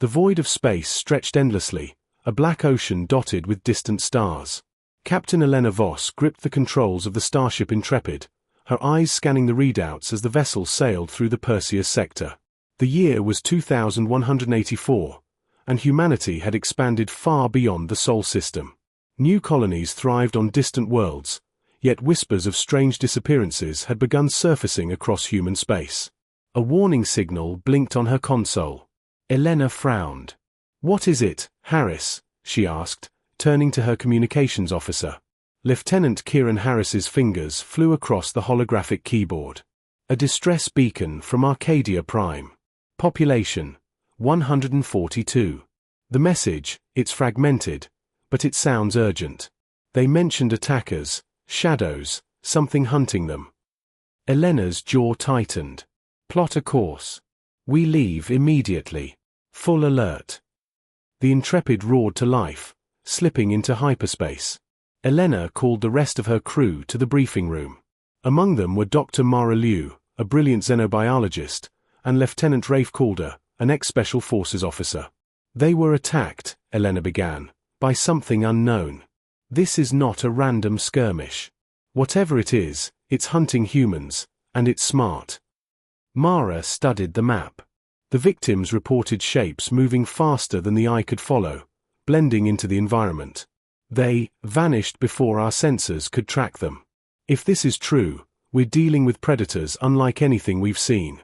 The void of space stretched endlessly, a black ocean dotted with distant stars. Captain Elena Voss gripped the controls of the starship Intrepid, her eyes scanning the readouts as the vessel sailed through the Perseus sector. The year was 2184, and humanity had expanded far beyond the Sol system. New colonies thrived on distant worlds, yet whispers of strange disappearances had begun surfacing across human space. A warning signal blinked on her console. Elena frowned. "What is it, Harris?" she asked, turning to her communications officer. Lieutenant Kieran Harris's fingers flew across the holographic keyboard. "A distress beacon from Arcadia Prime. Population, 142. The message, it's fragmented, but it sounds urgent. They mentioned attackers, shadows, something hunting them." Elena's jaw tightened. "Plot a course. We leave immediately. Full alert." The Intrepid roared to life, slipping into hyperspace. Elena called the rest of her crew to the briefing room. Among them were Dr. Mara Liu, a brilliant xenobiologist, and Lieutenant Rafe Calder, an ex-Special Forces officer. "They were attacked," Elena began, "by something unknown. This is not a random skirmish. Whatever it is, it's hunting humans, and it's smart." Mara studied the map. The victims reported shapes moving faster than the eye could follow, blending into the environment. They vanished before our sensors could track them. If this is true, we're dealing with predators unlike anything we've seen.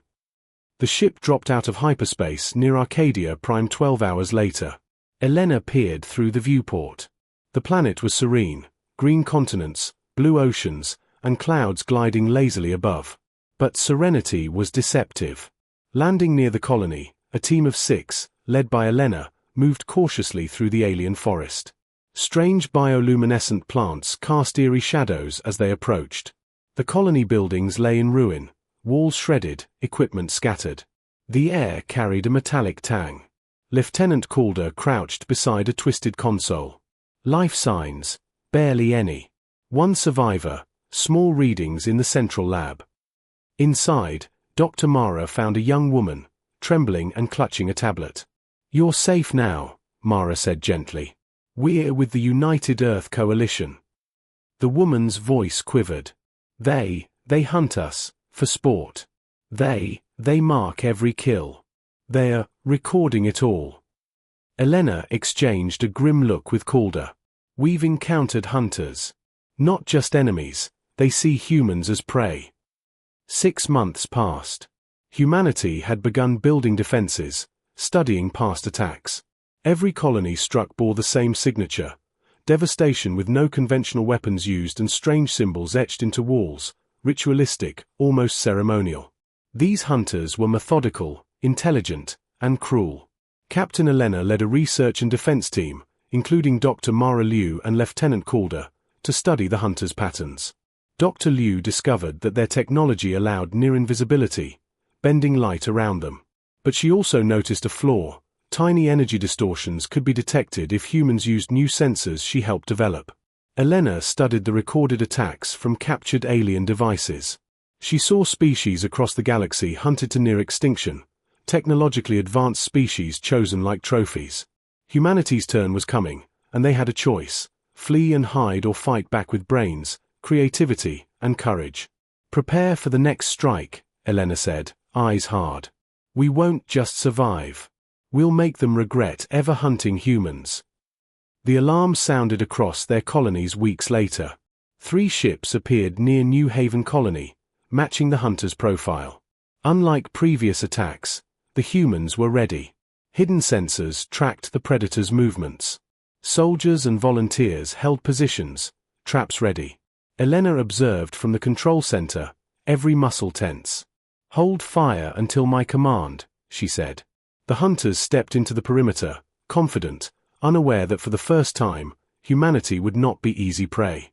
The ship dropped out of hyperspace near Arcadia Prime 12 hours later. Elena peered through the viewport. The planet was serene, green continents, blue oceans, and clouds gliding lazily above. But serenity was deceptive. Landing near the colony, a team of 6, led by Elena, moved cautiously through the alien forest. Strange bioluminescent plants cast eerie shadows as they approached. The colony buildings lay in ruin, walls shredded, equipment scattered. The air carried a metallic tang. Lieutenant Calder crouched beside a twisted console. Life signs, barely any. One survivor, small readings in the central lab. Inside, Dr. Mara found a young woman, trembling and clutching a tablet. "You're safe now," Mara said gently. "We're with the United Earth Coalition." The woman's voice quivered. They hunt us, for sport. They mark every kill. They're recording it all." Elena exchanged a grim look with Calder. "We've encountered hunters. Not just enemies, they see humans as prey." 6 months passed. Humanity had begun building defenses, studying past attacks. Every colony struck bore the same signature: devastation with no conventional weapons used and strange symbols etched into walls, ritualistic, almost ceremonial. These hunters were methodical, intelligent, and cruel. Captain Elena led a research and defense team, including Dr. Mara Liu and Lieutenant Calder, to study the hunters' patterns. Dr. Liu discovered that their technology allowed near invisibility, bending light around them. But she also noticed a flaw: tiny energy distortions could be detected if humans used new sensors she helped develop. Elena studied the recorded attacks from captured alien devices. She saw species across the galaxy hunted to near extinction, technologically advanced species chosen like trophies. Humanity's turn was coming, and they had a choice: flee and hide or fight back with brains, creativity, and courage. "Prepare for the next strike," Elena said, eyes hard. "We won't just survive. We'll make them regret ever hunting humans." The alarm sounded across their colonies weeks later. 3 ships appeared near New Haven Colony, matching the hunter's profile. Unlike previous attacks, the humans were ready. Hidden sensors tracked the predator's movements. Soldiers and volunteers held positions, traps ready. Elena observed from the control center, every muscle tense. "Hold fire until my command," she said. The hunters stepped into the perimeter, confident, unaware that for the first time, humanity would not be easy prey.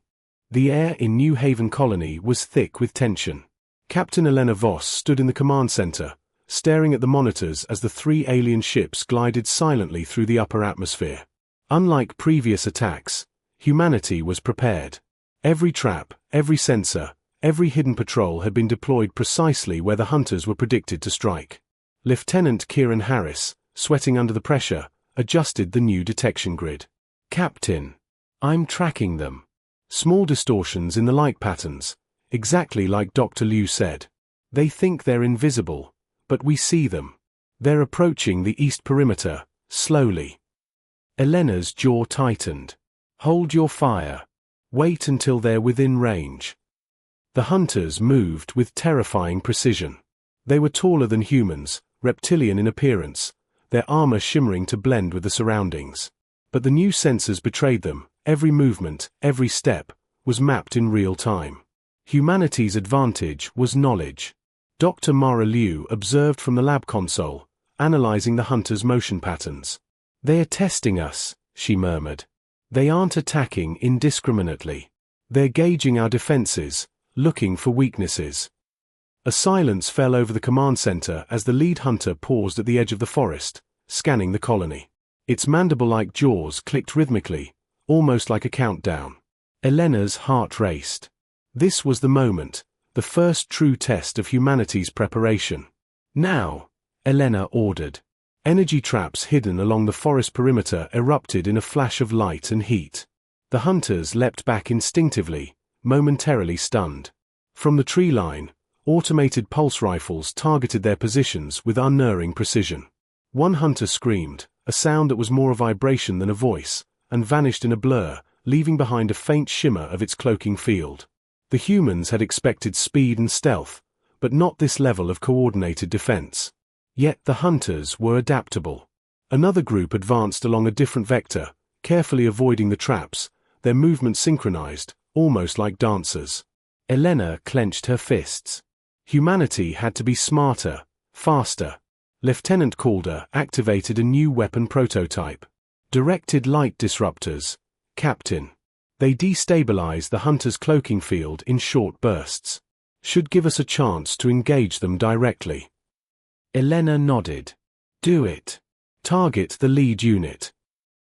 The air in New Haven Colony was thick with tension. Captain Elena Voss stood in the command center, staring at the monitors as the 3 alien ships glided silently through the upper atmosphere. Unlike previous attacks, humanity was prepared. Every trap, every sensor, every hidden patrol had been deployed precisely where the hunters were predicted to strike. Lieutenant Kieran Harris, sweating under the pressure, adjusted the new detection grid. "Captain, I'm tracking them. Small distortions in the light patterns, exactly like Dr. Liu said. They think they're invisible, but we see them. They're approaching the east perimeter, slowly." Elena's jaw tightened. "Hold your fire. Wait until they're within range." The hunters moved with terrifying precision. They were taller than humans, reptilian in appearance, their armor shimmering to blend with the surroundings. But the new sensors betrayed them. Every movement, every step, was mapped in real time. Humanity's advantage was knowledge. Dr. Mara Liu observed from the lab console, analyzing the hunters' motion patterns. "They are testing us," she murmured. "They aren't attacking indiscriminately. They're gauging our defenses, looking for weaknesses." A silence fell over the command center as the lead hunter paused at the edge of the forest, scanning the colony. Its mandible-like jaws clicked rhythmically, almost like a countdown. Elena's heart raced. This was the moment, the first true test of humanity's preparation. "Now," Elena ordered. Energy traps hidden along the forest perimeter erupted in a flash of light and heat. The hunters leapt back instinctively, momentarily stunned. From the tree line, automated pulse rifles targeted their positions with unerring precision. One hunter screamed, a sound that was more a vibration than a voice, and vanished in a blur, leaving behind a faint shimmer of its cloaking field. The humans had expected speed and stealth, but not this level of coordinated defense. Yet the hunters were adaptable. Another group advanced along a different vector, carefully avoiding the traps, their movements synchronized, almost like dancers. Elena clenched her fists. Humanity had to be smarter, faster. Lieutenant Calder activated a new weapon prototype. Directed light disruptors, Captain. They destabilize the hunter's cloaking field in short bursts. Should give us a chance to engage them directly. Elena nodded. "Do it. Target the lead unit."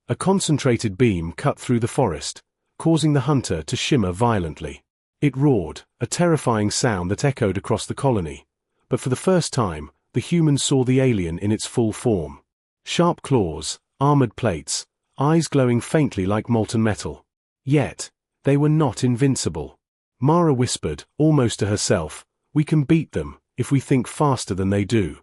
A concentrated beam cut through the forest, causing the hunter to shimmer violently. It roared, a terrifying sound that echoed across the colony. But for the first time, the humans saw the alien in its full form. Sharp claws, armored plates, eyes glowing faintly like molten metal. Yet, they were not invincible. Mara whispered, almost to herself, "We can beat them, if we think faster than they do."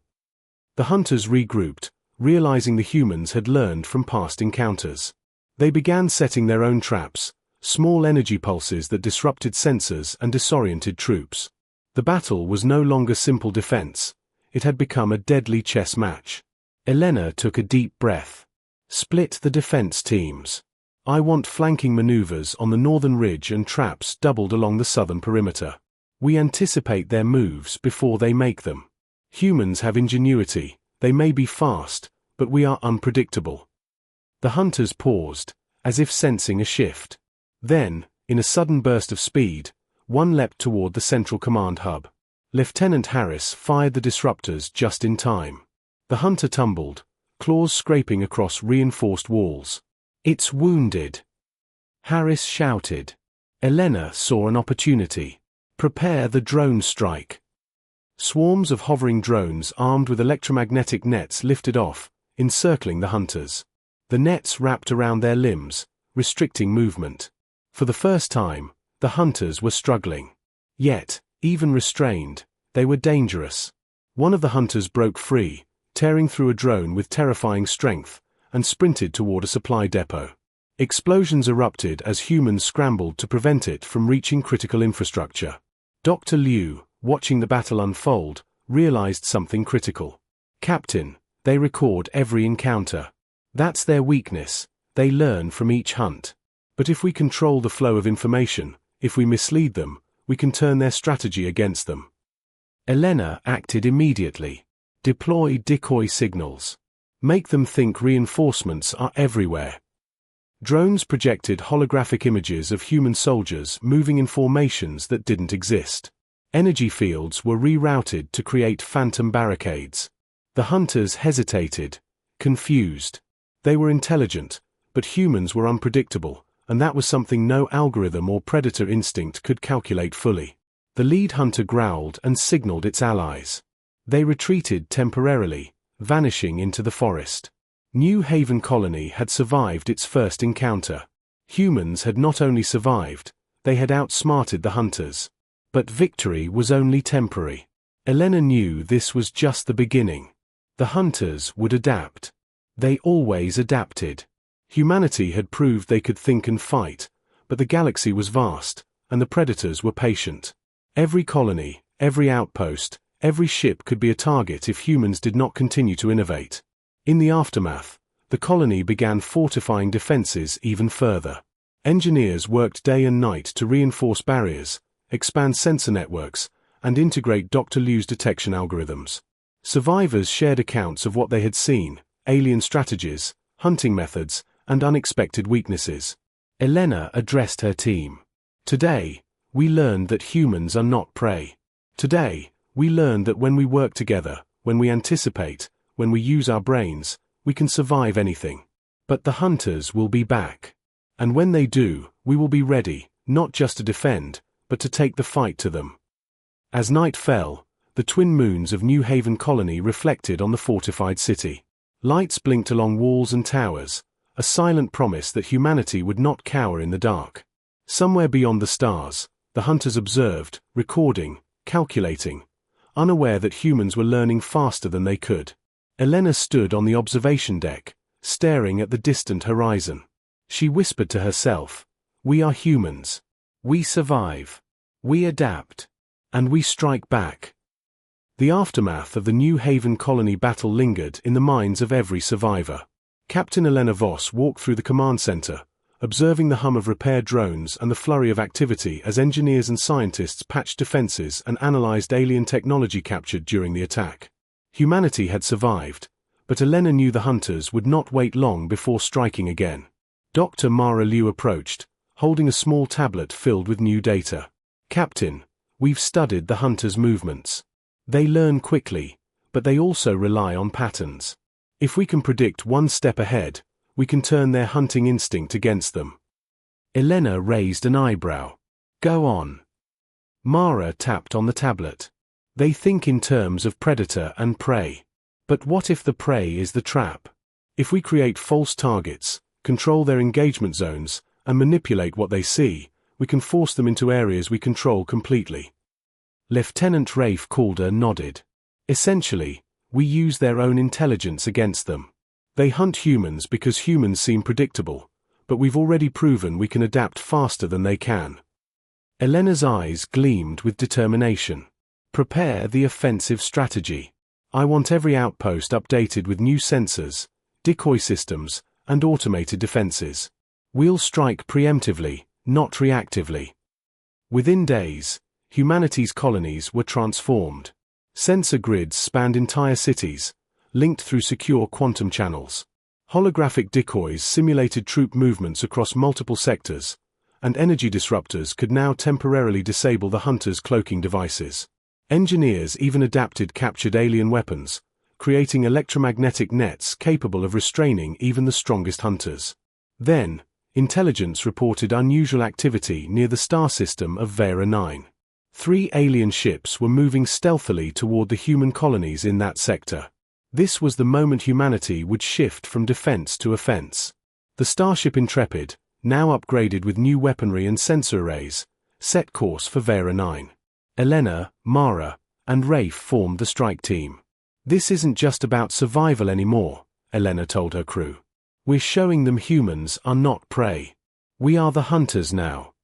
The hunters regrouped, realizing the humans had learned from past encounters. They began setting their own traps, small energy pulses that disrupted sensors and disoriented troops. The battle was no longer simple defense. It had become a deadly chess match. Elena took a deep breath. "Split the defense teams. I want flanking maneuvers on the northern ridge and traps doubled along the southern perimeter. We anticipate their moves before they make them. Humans have ingenuity. They may be fast, but we are unpredictable." The hunters paused, as if sensing a shift. Then, in a sudden burst of speed, one leapt toward the central command hub. Lieutenant Harris fired the disruptors just in time. The hunter tumbled, claws scraping across reinforced walls. "It's wounded," Harris shouted. Elena saw an opportunity. "Prepare the drone strike." Swarms of hovering drones armed with electromagnetic nets lifted off, encircling the hunters. The nets wrapped around their limbs, restricting movement. For the first time, the hunters were struggling. Yet, even restrained, they were dangerous. One of the hunters broke free, tearing through a drone with terrifying strength, and sprinted toward a supply depot. Explosions erupted as humans scrambled to prevent it from reaching critical infrastructure. Dr. Liu, watching the battle unfold, realized something critical. "Captain, they record every encounter. That's their weakness. They learn from each hunt. But if we control the flow of information, if we mislead them, we can turn their strategy against them." Elena acted immediately. "Deploy decoy signals. Make them think reinforcements are everywhere." Drones projected holographic images of human soldiers moving in formations that didn't exist. Energy fields were rerouted to create phantom barricades. The hunters hesitated, confused. They were intelligent, but humans were unpredictable, and that was something no algorithm or predator instinct could calculate fully. The lead hunter growled and signaled its allies. They retreated temporarily, vanishing into the forest. New Haven Colony had survived its first encounter. Humans had not only survived, they had outsmarted the hunters. But victory was only temporary. Elena knew this was just the beginning. The hunters would adapt. They always adapted. Humanity had proved they could think and fight, but the galaxy was vast, and the predators were patient. Every colony, every outpost, every ship could be a target if humans did not continue to innovate. In the aftermath, the colony began fortifying defenses even further. Engineers worked day and night to reinforce barriers, expand sensor networks, and integrate Dr. Liu's detection algorithms. Survivors shared accounts of what they had seen, alien strategies, hunting methods, and unexpected weaknesses. Elena addressed her team. Today, we learned that humans are not prey. Today, we learned that when we work together, when we anticipate, when we use our brains, we can survive anything. But the hunters will be back. And when they do, we will be ready, not just to defend, but to take the fight to them. As night fell, the twin moons of New Haven Colony reflected on the fortified city. Lights blinked along walls and towers, a silent promise that humanity would not cower in the dark. Somewhere beyond the stars, the hunters observed, recording, calculating, unaware that humans were learning faster than they could. Elena stood on the observation deck, staring at the distant horizon. She whispered to herself, "We are humans. We survive. We adapt. And we strike back." The aftermath of the New Haven Colony battle lingered in the minds of every survivor. Captain Elena Voss walked through the command center, observing the hum of repair drones and the flurry of activity as engineers and scientists patched defenses and analyzed alien technology captured during the attack. Humanity had survived, but Elena knew the hunters would not wait long before striking again. Dr. Mara Liu approached, holding a small tablet filled with new data. "Captain, we've studied the hunters' movements. They learn quickly, but they also rely on patterns. If we can predict one step ahead, we can turn their hunting instinct against them." Elena raised an eyebrow. "Go on." Mara tapped on the tablet. "They think in terms of predator and prey. But what if the prey is the trap? If we create false targets, control their engagement zones, and manipulate what they see, we can force them into areas we control completely." Lieutenant Rafe Calder nodded. "Essentially, we use their own intelligence against them. They hunt humans because humans seem predictable, but we've already proven we can adapt faster than they can." Elena's eyes gleamed with determination. "Prepare the offensive strategy. I want every outpost updated with new sensors, decoy systems, and automated defenses. We'll strike preemptively, not reactively." Within days, humanity's colonies were transformed. Sensor grids spanned entire cities, linked through secure quantum channels. Holographic decoys simulated troop movements across multiple sectors, and energy disruptors could now temporarily disable the hunters' cloaking devices. Engineers even adapted captured alien weapons, creating electromagnetic nets capable of restraining even the strongest hunters. Then, intelligence reported unusual activity near the star system of Vera 9. 3 alien ships were moving stealthily toward the human colonies in that sector. This was the moment humanity would shift from defense to offense. The starship Intrepid, now upgraded with new weaponry and sensor arrays, set course for Vera 9. Elena, Mara, and Rafe formed the strike team. "This isn't just about survival anymore," Elena told her crew. "We're showing them humans are not prey. We are the hunters now."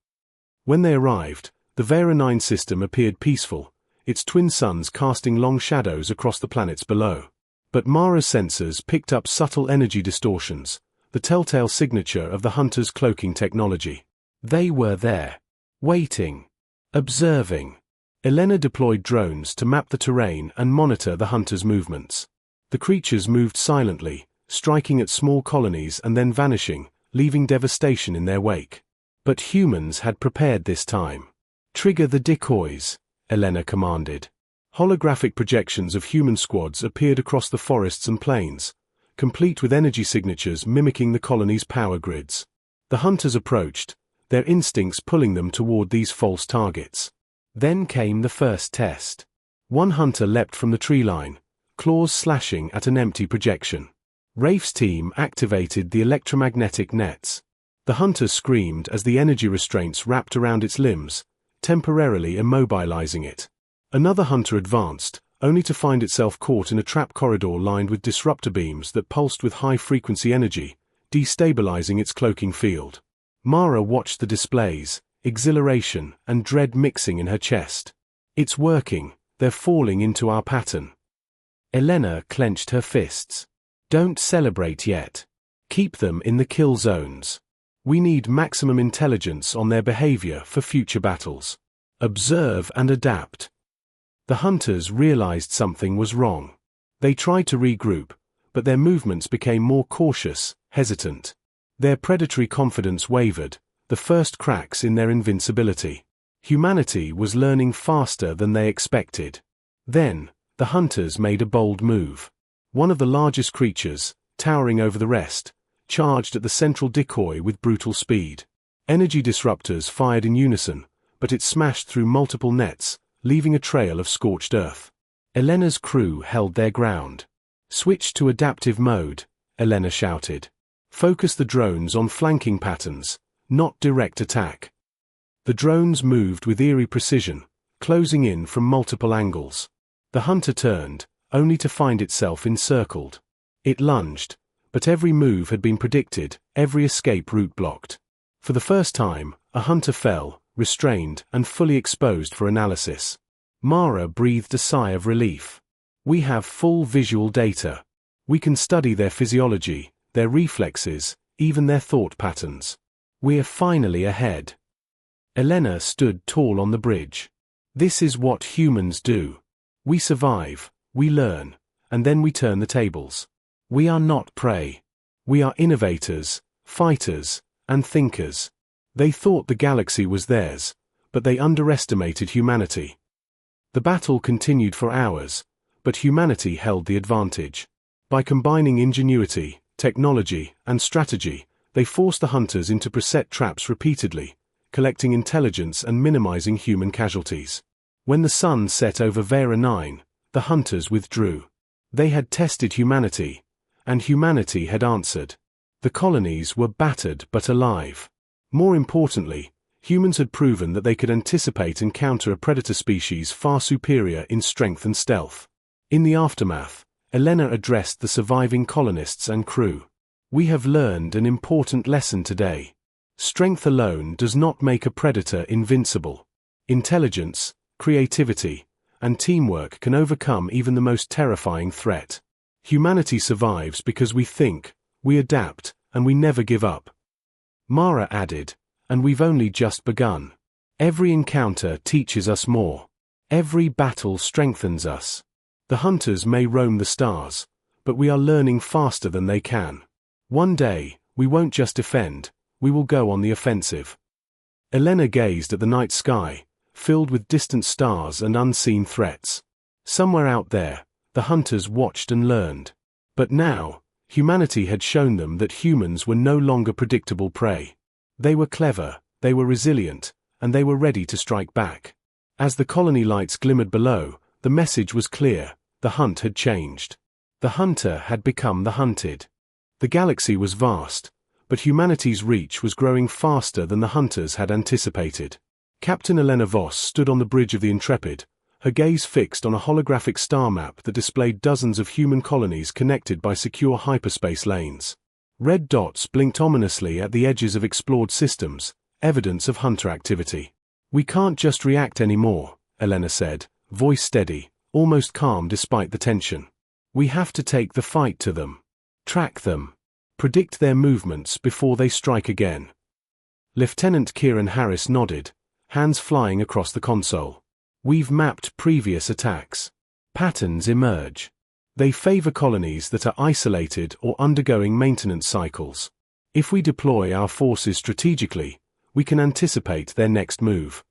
When they arrived, the Vera 9 system appeared peaceful, its twin suns casting long shadows across the planets below. But Mara's sensors picked up subtle energy distortions, the telltale signature of the hunters' cloaking technology. They were there, waiting, observing. Elena deployed drones to map the terrain and monitor the hunters' movements. The creatures moved silently, striking at small colonies and then vanishing, leaving devastation in their wake. But humans had prepared this time. "Trigger the decoys," Elena commanded. Holographic projections of human squads appeared across the forests and plains, complete with energy signatures mimicking the colony's power grids. The hunters approached, their instincts pulling them toward these false targets. Then came the first test. One hunter leapt from the tree line, claws slashing at an empty projection. Rafe's team activated the electromagnetic nets. The hunter screamed as the energy restraints wrapped around its limbs, temporarily immobilizing it. Another hunter advanced, only to find itself caught in a trap corridor lined with disruptor beams that pulsed with high-frequency energy, destabilizing its cloaking field. Mara watched the displays, exhilaration and dread mixing in her chest. It's working, they're falling into our pattern. Elena clenched her fists. Don't celebrate yet. Keep them in the kill zones. We need maximum intelligence on their behavior for future battles. Observe and adapt. The hunters realized something was wrong. They tried to regroup, but their movements became more cautious, hesitant. Their predatory confidence wavered, the first cracks in their invincibility. Humanity was learning faster than they expected. Then, the hunters made a bold move. One of the largest creatures, towering over the rest, charged at the central decoy with brutal speed. Energy disruptors fired in unison, but it smashed through multiple nets, leaving a trail of scorched earth. Elena's crew held their ground. Switch to adaptive mode, Elena shouted. Focus the drones on flanking patterns, not direct attack. The drones moved with eerie precision, closing in from multiple angles. The hunter turned, only to find itself encircled. It lunged, but every move had been predicted, every escape route blocked. For the first time, a hunter fell, restrained and fully exposed for analysis. Mara breathed a sigh of relief. We have full visual data. We can study their physiology, their reflexes, even their thought patterns. We're finally ahead. Elena stood tall on the bridge. This is what humans do. We survive, we learn, and then we turn the tables. We are not prey. We are innovators, fighters, and thinkers. They thought the galaxy was theirs, but they underestimated humanity. The battle continued for hours, but humanity held the advantage. By combining ingenuity, technology, and strategy, they forced the hunters into preset traps repeatedly, collecting intelligence and minimizing human casualties. When the sun set over Vera 9, the hunters withdrew. They had tested humanity, and humanity had answered. The colonies were battered but alive. More importantly, humans had proven that they could anticipate and counter a predator species far superior in strength and stealth. In the aftermath, Elena addressed the surviving colonists and crew. We have learned an important lesson today. Strength alone does not make a predator invincible. Intelligence, creativity, and teamwork can overcome even the most terrifying threat. Humanity survives because we think, we adapt, and we never give up. Mara added, and we've only just begun. Every encounter teaches us more. Every battle strengthens us. The hunters may roam the stars, but we are learning faster than they can. One day, we won't just defend, we will go on the offensive. Elena gazed at the night sky, filled with distant stars and unseen threats. Somewhere out there, the hunters watched and learned. But now, humanity had shown them that humans were no longer predictable prey. They were clever, they were resilient, and they were ready to strike back. As the colony lights glimmered below, the message was clear: the hunt had changed. The hunter had become the hunted. The galaxy was vast, but humanity's reach was growing faster than the hunters had anticipated. Captain Elena Voss stood on the bridge of the Intrepid, her gaze fixed on a holographic star map that displayed dozens of human colonies connected by secure hyperspace lanes. Red dots blinked ominously at the edges of explored systems, evidence of hunter activity. We can't just react anymore, Elena said, voice steady, almost calm despite the tension. We have to take the fight to them. Track them. Predict their movements before they strike again. Lieutenant Kieran Harris nodded, hands flying across the console. We've mapped previous attacks. Patterns emerge. They favor colonies that are isolated or undergoing maintenance cycles. If we deploy our forces strategically, we can anticipate their next move.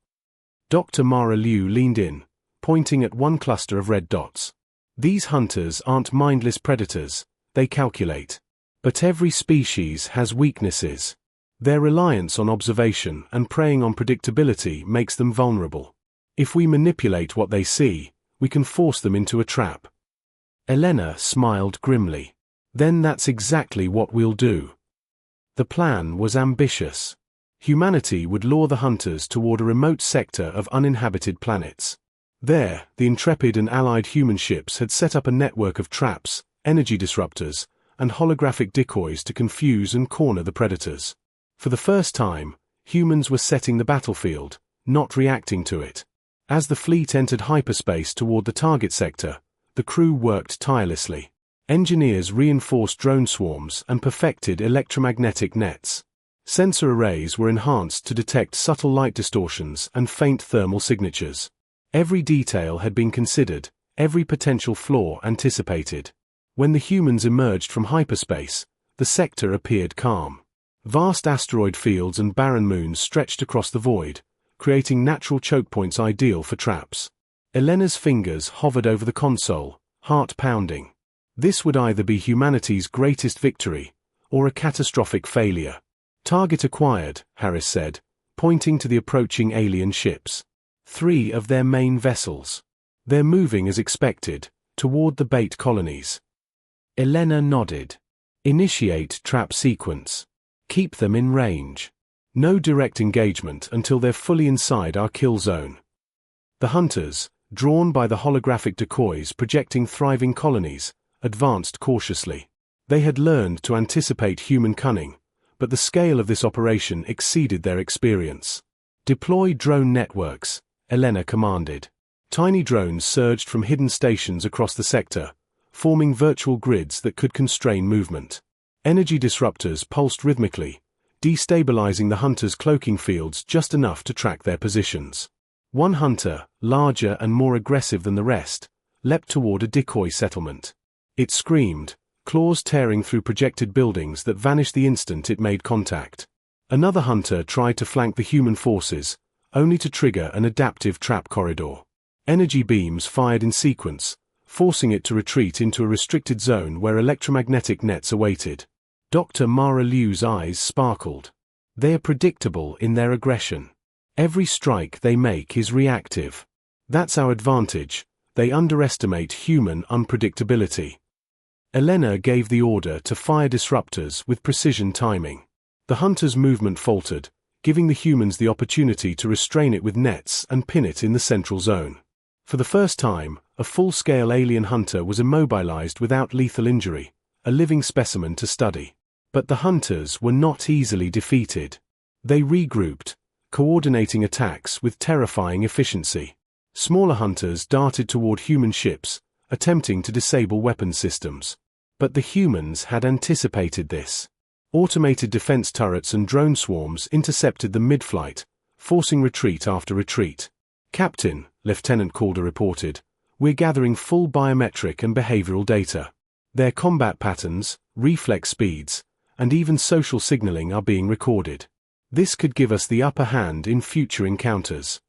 Dr. Mara Liu leaned in, pointing at one cluster of red dots. These hunters aren't mindless predators, they calculate. But every species has weaknesses. Their reliance on observation and preying on predictability makes them vulnerable. If we manipulate what they see, we can force them into a trap. Elena smiled grimly. Then that's exactly what we'll do. The plan was ambitious. Humanity would lure the hunters toward a remote sector of uninhabited planets. There, the intrepid and allied human ships had set up a network of traps, energy disruptors, and holographic decoys to confuse and corner the predators. For the first time, humans were setting the battlefield, not reacting to it. As the fleet entered hyperspace toward the target sector, the crew worked tirelessly. Engineers reinforced drone swarms and perfected electromagnetic nets. Sensor arrays were enhanced to detect subtle light distortions and faint thermal signatures. Every detail had been considered, every potential flaw anticipated. When the humans emerged from hyperspace, the sector appeared calm. Vast asteroid fields and barren moons stretched across the void, creating natural choke points ideal for traps. Elena's fingers hovered over the console, heart pounding. This would either be humanity's greatest victory, or a catastrophic failure. Target acquired, Harris said, pointing to the approaching alien ships. 3 of their main vessels. They're moving as expected, toward the bait colonies. Elena nodded. Initiate trap sequence. Keep them in range. No direct engagement until they're fully inside our kill zone. The hunters, drawn by the holographic decoys projecting thriving colonies, advanced cautiously. They had learned to anticipate human cunning, but the scale of this operation exceeded their experience. Deploy drone networks, Elena commanded. Tiny drones surged from hidden stations across the sector, forming virtual grids that could constrain movement. Energy disruptors pulsed rhythmically, destabilizing the hunters' cloaking fields just enough to track their positions. One hunter, larger and more aggressive than the rest, leapt toward a decoy settlement. It screamed, claws tearing through projected buildings that vanished the instant it made contact. Another hunter tried to flank the human forces, only to trigger an adaptive trap corridor. Energy beams fired in sequence, forcing it to retreat into a restricted zone where electromagnetic nets awaited. Dr. Mara Liu's eyes sparkled. They are predictable in their aggression. Every strike they make is reactive. That's our advantage. They underestimate human unpredictability. Elena gave the order to fire disruptors with precision timing. The hunter's movement faltered, giving the humans the opportunity to restrain it with nets and pin it in the central zone. For the first time, a full-scale alien hunter was immobilized without lethal injury, a living specimen to study. But the hunters were not easily defeated. They regrouped, coordinating attacks with terrifying efficiency. Smaller hunters darted toward human ships, attempting to disable weapon systems. But the humans had anticipated this. Automated defense turrets and drone swarms intercepted them mid-flight, forcing retreat after retreat. "Captain," Lieutenant Calder reported, "we're gathering full biometric and behavioral data. Their combat patterns, reflex speeds, and even social signaling are being recorded. This could give us the upper hand in future encounters."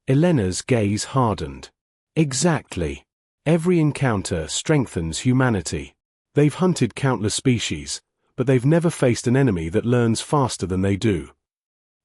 Elena's gaze hardened. Exactly. Every encounter strengthens humanity. They've hunted countless species, but they've never faced an enemy that learns faster than they do.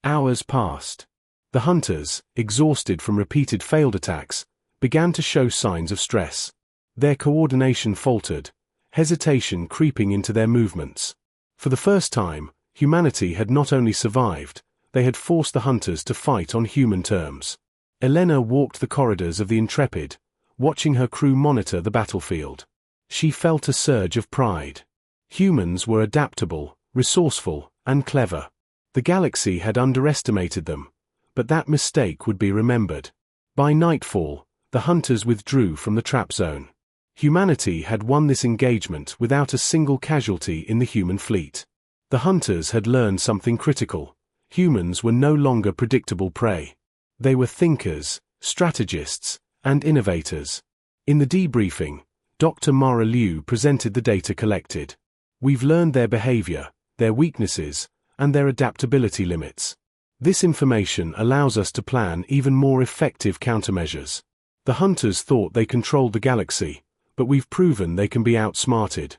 Hours passed. The hunters, exhausted from repeated failed attacks, began to show signs of stress. Their coordination faltered, hesitation creeping into their movements. For the first time, humanity had not only survived, they had forced the hunters to fight on human terms. Elena walked the corridors of the Intrepid, watching her crew monitor the battlefield. She felt a surge of pride. Humans were adaptable, resourceful, and clever. The Galaxy had underestimated them, but that mistake would be remembered. By nightfall, the hunters withdrew from the trap zone. Humanity had won this engagement without a single casualty in the human fleet. The hunters had learned something critical. Humans were no longer predictable prey. They were thinkers, strategists, and innovators. In the debriefing, Dr. Mara Liu presented the data collected. "We've learned their behavior, their weaknesses, and their adaptability limits. This information allows us to plan even more effective countermeasures. The hunters thought they controlled the galaxy, but we've proven they can be outsmarted."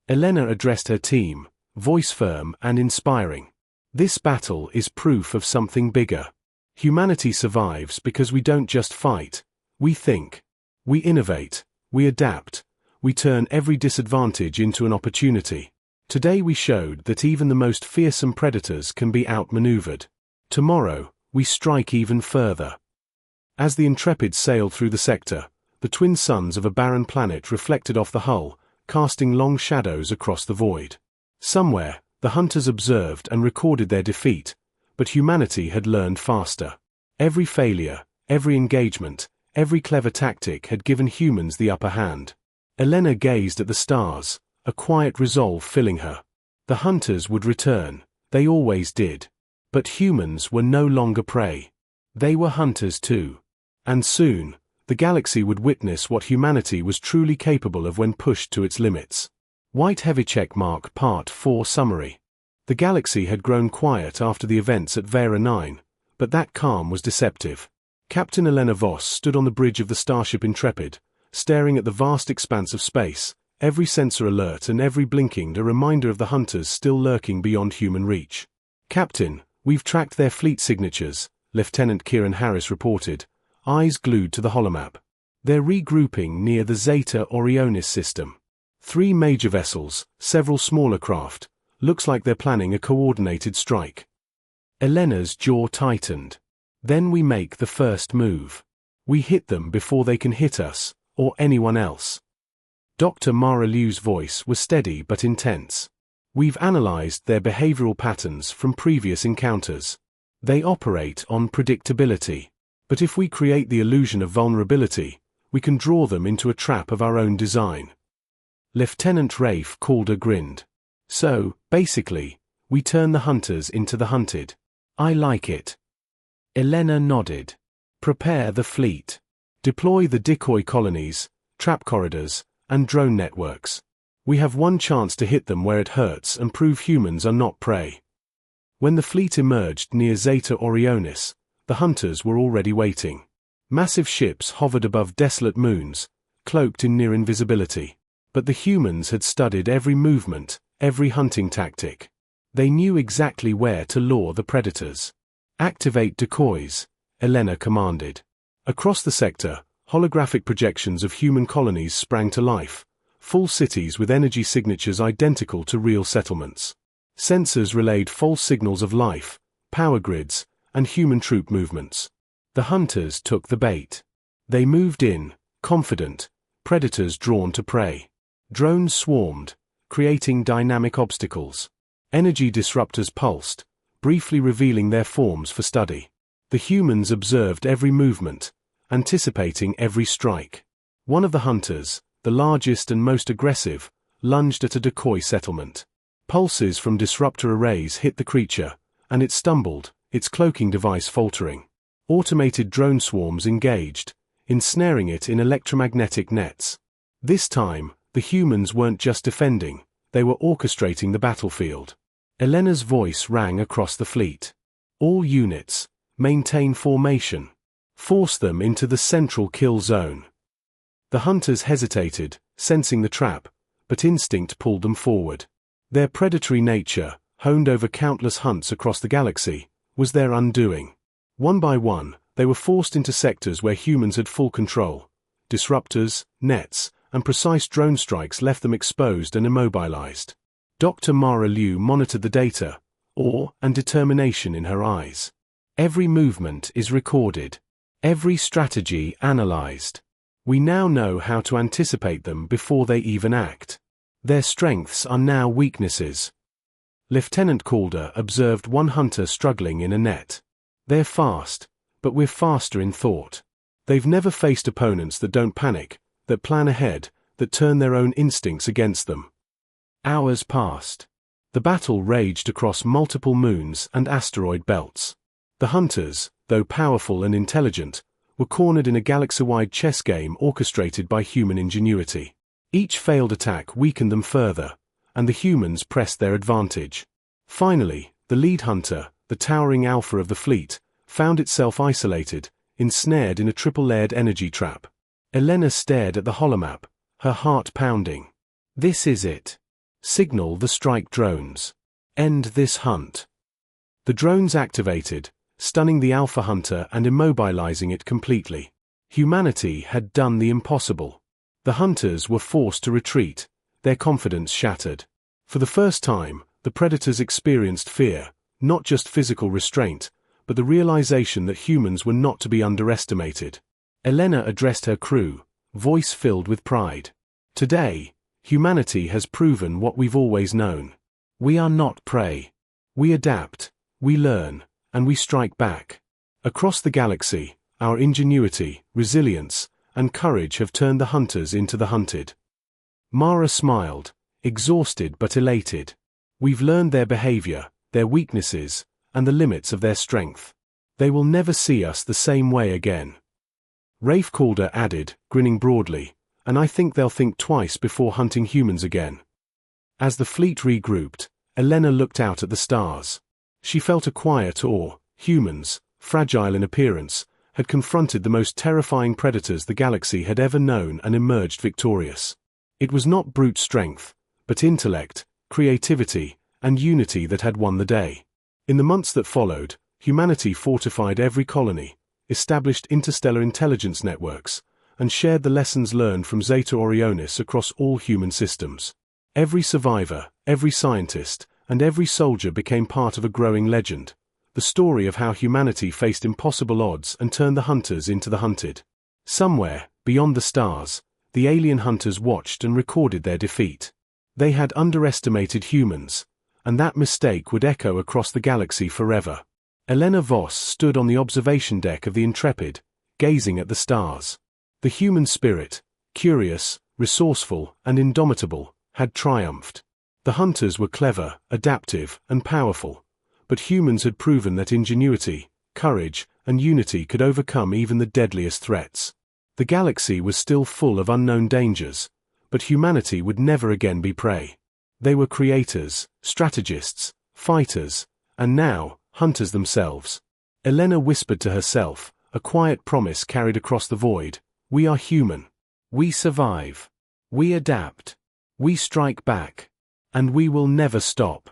Elena addressed her team, voice firm and inspiring. "This battle is proof of something bigger. Humanity survives because we don't just fight, we think. We innovate, we adapt, we turn every disadvantage into an opportunity. Today we showed that even the most fearsome predators can be outmaneuvered. Tomorrow, we strike even further. As the Intrepid sailed through the sector, the twin suns of a barren planet reflected off the hull, casting long shadows across the void. Somewhere, the hunters observed and recorded their defeat, but humanity had learned faster. Every failure, every engagement, every clever tactic had given humans the upper hand. Elena gazed at the stars, a quiet resolve filling her. The hunters would return, they always did. But humans were no longer prey. They were hunters too. And soon, the galaxy would witness what humanity was truly capable of when pushed to its limits. White Heavy Checkmark Part 4 Summary. The galaxy had grown quiet after the events at Vera 9, but that calm was deceptive. Captain Elena Voss stood on the bridge of the starship Intrepid, staring at the vast expanse of space, every sensor alert and every blinking a reminder of the hunters still lurking beyond human reach. "Captain, we've tracked their fleet signatures," Lieutenant Kieran Harris reported, eyes glued to the holomap. "They're regrouping near the Zeta Orionis system. 3 major vessels, several smaller craft. Looks like they're planning a coordinated strike." Elena's jaw tightened. "Then we make the first move. We hit them before they can hit us, or anyone else." Dr. Mara Liu's voice was steady but intense. "We've analyzed their behavioral patterns from previous encounters. They operate on predictability. But if we create the illusion of vulnerability, we can draw them into a trap of our own design." Lieutenant Rafe Calder grinned. "So, basically, we turn the hunters into the hunted." "I like it." Elena nodded. "Prepare the fleet. Deploy the decoy colonies, trap corridors, and drone networks. We have one chance to hit them where it hurts and prove humans are not prey." When the fleet emerged near Zeta Orionis, the hunters were already waiting. Massive ships hovered above desolate moons, cloaked in near invisibility. But the humans had studied every movement, every hunting tactic. They knew exactly where to lure the predators. "Activate decoys," Elena commanded. Across the sector, holographic projections of human colonies sprang to life, full cities with energy signatures identical to real settlements. Sensors relayed false signals of life, power grids, and human troop movements. The hunters took the bait. They moved in, confident, predators drawn to prey. Drones swarmed, creating dynamic obstacles. Energy disruptors pulsed, briefly revealing their forms for study. The humans observed every movement, anticipating every strike. One of the hunters, the largest and most aggressive, lunged at a decoy settlement. Pulses from disruptor arrays hit the creature, and it stumbled, its cloaking device faltering. Automated drone swarms engaged, ensnaring it in electromagnetic nets. This time, the humans weren't just defending, they were orchestrating the battlefield. Elena's voice rang across the fleet. "All units, maintain formation. Force them into the central kill zone." The hunters hesitated, sensing the trap, but instinct pulled them forward. Their predatory nature, honed over countless hunts across the galaxy, was their undoing. One by one, they were forced into sectors where humans had full control. Disruptors, nets, and precise drone strikes left them exposed and immobilized. Dr. Mara Liu monitored the data, awe and determination in her eyes. "Every movement is recorded. Every strategy analyzed. We now know how to anticipate them before they even act. Their strengths are now weaknesses." Lieutenant Calder observed one hunter struggling in a net. "They're fast, but we're faster in thought. They've never faced opponents that don't panic, that plan ahead, that turn their own instincts against them." Hours passed. The battle raged across multiple moons and asteroid belts. The hunters, though powerful and intelligent, were cornered in a galaxy-wide chess game orchestrated by human ingenuity. Each failed attack weakened them further, and the humans pressed their advantage. Finally, the lead hunter, the towering alpha of the fleet, found itself isolated, ensnared in a triple-layered energy trap. Elena stared at the holomap, her heart pounding. "This is it. Signal the strike drones. End this hunt." The drones activated, stunning the alpha hunter and immobilizing it completely. Humanity had done the impossible. The hunters were forced to retreat, their confidence shattered. For the first time, the predators experienced fear, not just physical restraint, but the realization that humans were not to be underestimated. Elena addressed her crew, voice filled with pride. Today, humanity has proven what we've always known. We are not prey. We adapt, we learn, and we strike back. Across the galaxy, our ingenuity, resilience, and courage have turned the hunters into the hunted. Mara smiled, exhausted but elated. We've learned their behavior, their weaknesses, and the limits of their strength. They will never see us the same way again. Rafe Calder added, grinning broadly, and I think they'll think twice before hunting humans again. As the fleet regrouped, Elena looked out at the stars. She felt a quiet awe. Humans, fragile in appearance, had confronted the most terrifying predators the galaxy had ever known and emerged victorious. It was not brute strength, but intellect, creativity, and unity that had won the day. In the months that followed, humanity fortified every colony, established interstellar intelligence networks, and shared the lessons learned from Zeta Orionis across all human systems. Every survivor, every scientist, and every soldier became part of a growing legend, the story of how humanity faced impossible odds and turned the hunters into the hunted. Somewhere, beyond the stars, the alien hunters watched and recorded their defeat. They had underestimated humans, and that mistake would echo across the galaxy forever. Elena Voss stood on the observation deck of the Intrepid, gazing at the stars. The human spirit, curious, resourceful, and indomitable, had triumphed. The hunters were clever, adaptive, and powerful, but humans had proven that ingenuity, courage, and unity could overcome even the deadliest threats. The galaxy was still full of unknown dangers, but humanity would never again be prey. They were creators, strategists, fighters, and now, hunters themselves. Elena whispered to herself, a quiet promise carried across the void. We are human. We survive. We adapt. We strike back. And we will never stop.